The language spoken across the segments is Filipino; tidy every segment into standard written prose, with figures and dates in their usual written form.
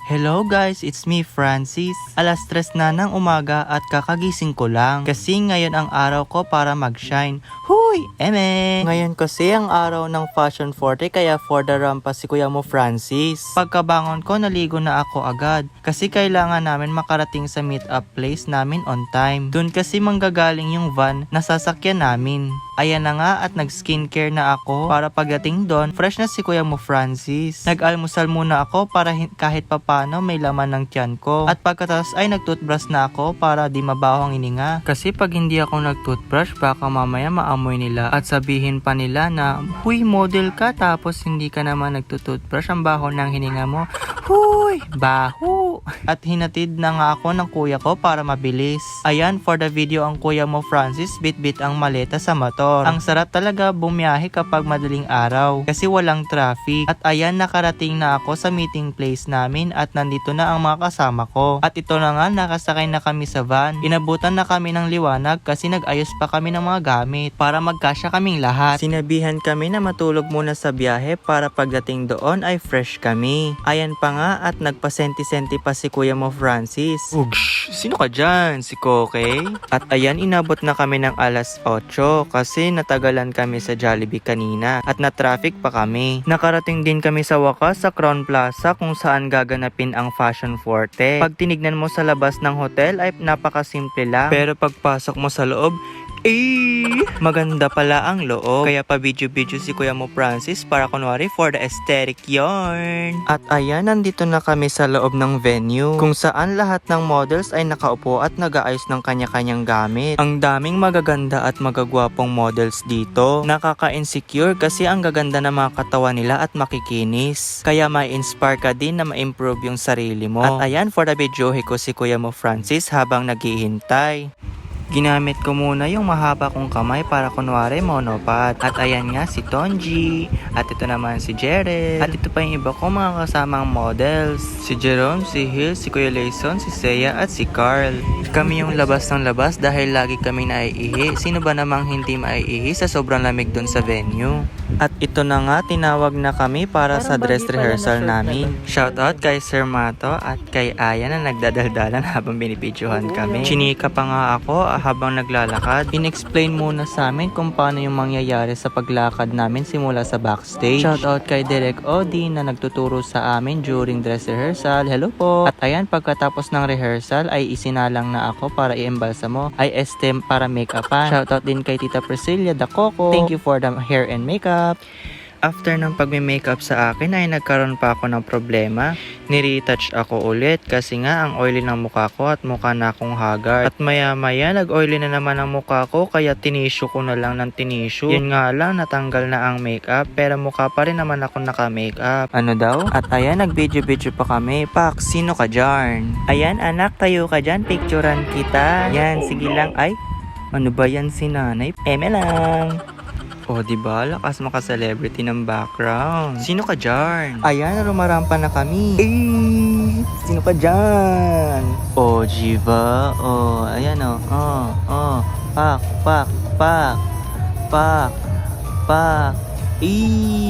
Hello guys, it's me Francis. Alas 3 na ng umaga at kakagising ko lang kasi ngayon ang araw ko para mag-shine. Huy! Eme! Ngayon kasi ang araw ng Fashion 40 kaya for the rampa si kuya mo Francis. Pagkabangon ko naligo na ako agad kasi kailangan namin makarating sa meet-up place namin on time. Doon kasi manggagaling yung van na sasakyan namin. Ayan na nga at nag-skincare na ako para pagdating doon, fresh na si kuya mo Francis. Nag-almusal muna ako para kahit papano may laman ng tiyan ko. At pagkatapos ay nag-toothbrush na ako para di mabaho ang hininga. Kasi pag hindi ako nag-toothbrush, baka mamaya maamoy nila at sabihin pa nila na, "Huy, model ka tapos hindi ka naman nag-toothbrush, ang baho ng hininga mo." Huy, baho! At hinatid na nga ako ng kuya ko para mabilis. Ayan, for the video ang kuya mo Francis, bit-bit ang maleta sa motor. Ang sarap talaga bumiyahe kapag madaling araw kasi walang traffic. At ayan, nakarating na ako sa meeting place namin at nandito na ang mga kasama ko. At ito na nga, nakasakay na kami sa van. Inabutan na kami ng liwanag kasi nag-ayos pa kami ng mga gamit para magkasya kaming lahat. Sinabihan kami na matulog muna sa biyahe para pagdating doon ay fresh kami. Ayan pa nga at nagpasenti-senti pa si kuya mo Francis. Ugsh, sino ka dyan? Si Koke? At ayan, inabot na kami ng alas 8 kasi natagalan kami sa Jollibee kanina at na-traffic pa kami. Nakarating din kami sa wakas sa Crown Plaza kung saan gaganapin ang Fashion 40. Pag tinignan mo sa labas ng hotel ay napakasimple lang. Pero pagpasok mo sa loob, maganda pala ang loob. Kaya pa video-video si kuya mo Francis para kunwari for the aesthetic yarn. At ayan, nandito na kami sa loob ng venue kung saan lahat ng models ay nakaupo at nag-aayos ng kanya-kanyang gamit. Ang daming magaganda at magagwapong models dito. Nakaka-insecure kasi ang gaganda ng mga katawan nila at makikinis. Kaya may inspire ka din na ma-improve yung sarili mo. At ayan, for the video ko si kuya mo Francis habang naghihintay. Ginamit ko muna yung mahaba kong kamay para kunwari monopod. At ayan nga si Tonji. At ito naman si Jared. At ito pa yung iba kong mga kasamang models. Si Jerome, si Hill, si Kuya Layson, si Seiya at si Carl. Kami yung labas ng labas dahil lagi kami naiihi. Sino ba namang hindi maiihi sa sobrang lamig dun sa venue? At ito na nga, tinawag na kami para sa dress rehearsal namin. Shoutout kay Sir Mato at kay Aya na nagdadaldalan habang binibidyohan kami. Chinika pa nga ako habang naglalakad. In-explain muna sa amin kung paano yung mangyayari sa paglakad namin simula sa backstage. Shoutout kay Direk Odi na nagtuturo sa amin during dress rehearsal. Hello po! At ayan, pagkatapos ng rehearsal ay isinalang na ako para i-embalsa mo ay STEM para make-upan. Shoutout din kay Tita Priscilla da Coco. Thank you for the hair and makeup. After ng pagme-makeup sa akin ay nagkaroon pa ako ng problema. Ni-retouch ako ulit kasi nga ang oily ng mukha ko at mukha na akong haggard. At maya-maya nag-oily na naman ang mukha ko kaya tinisyo ko na lang ng tinisyo. Yun nga lang, natanggal na ang makeup pero mukha pa rin naman ako naka-makeup. Ano daw? At ayan, nag-video-video pa kami. Pak, sino ka dyan? Ayan anak, tayo ka dyan, picturean kita. Yan, sige lang. Ay, ano ba yan si nanay? Eme lang. Oh, diba? Lakas maka-celebrity ng background. Sino ka dyan? Ayan, rumarampa na kami. Sino ka dyan? Oh, Jiva. Oh, ayan oh. Pak.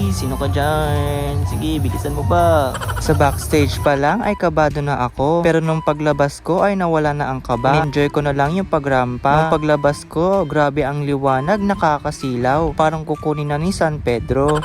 Sino ka dyan? Sige, bilisan mo pa. Sa backstage pa lang ay kabado na ako. Pero nung paglabas ko ay nawala na ang kaba. Enjoy ko na lang yung pagrampa. Nung paglabas ko, grabe ang liwanag, nakakasilaw. Parang kukunin na ni San Pedro.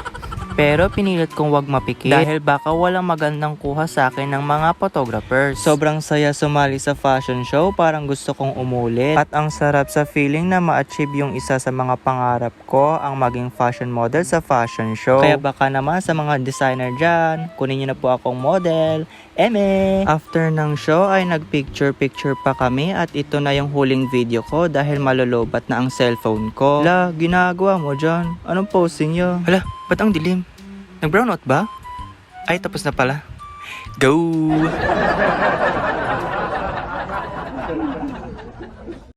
Pero pinilit kong wag mapikit dahil baka walang magandang kuha sa akin ng mga photographers. Sobrang saya sumali sa fashion show, parang gusto kong umulit. At ang sarap sa feeling na ma-achieve yung isa sa mga pangarap ko, ang maging fashion model sa fashion show. Kaya baka naman sa mga designer dyan, kunin nyo na po akong model. Eme! After ng show ay nagpicture-picture pa kami at ito na yung huling video ko dahil malolobat na ang cellphone ko. Hala, ginagawa mo dyan? Anong posing nyo? Hala, ba't ang dilim? Nag-brownout ba? Ay, tapos na pala. Go!